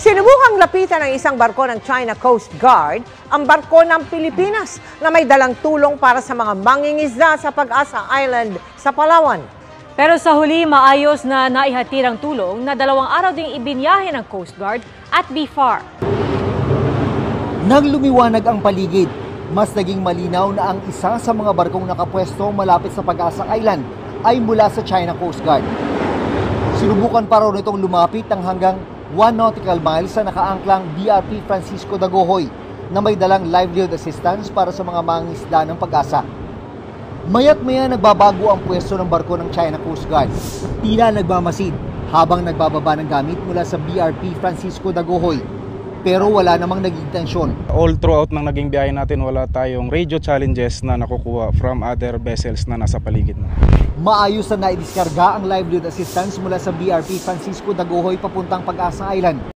Sinubukang lapitan ng isang barko ng China Coast Guard ang barko ng Pilipinas na may dalang tulong para sa mga mangingisda sa Pag-asa Island sa Palawan. Pero sa huli, maayos na naihatid ang tulong na 2 araw ding ibinyahe ng Coast Guard at BFAR. Nang lumiwanag ang paligid, mas naging malinaw na ang isa sa mga barkong nakapwesto malapit sa Pag-asa Island ay mula sa China Coast Guard. Sinubukan pa raw nitong lumapit ng hanggang 1 nautical miles sa nakaangklang BRP Francisco Dagohoy na may dalang livelihood assistance para sa mga mangingisda ng Pag-asa. Maya't maya nagbabago ang pwesto ng barko ng China Coast Guard. Tila nagmamasid habang nagbababa ng gamit mula sa BRP Francisco Dagohoy. Pero wala namang naging tensyon. All throughout ng naging biyahe natin, wala tayong radio challenges na nakukuha from other vessels na nasa paligid na. Maayos na naidiskarga ang livelihood assistance mula sa BRP Francisco Dagohoy papuntang Pag-asa Island.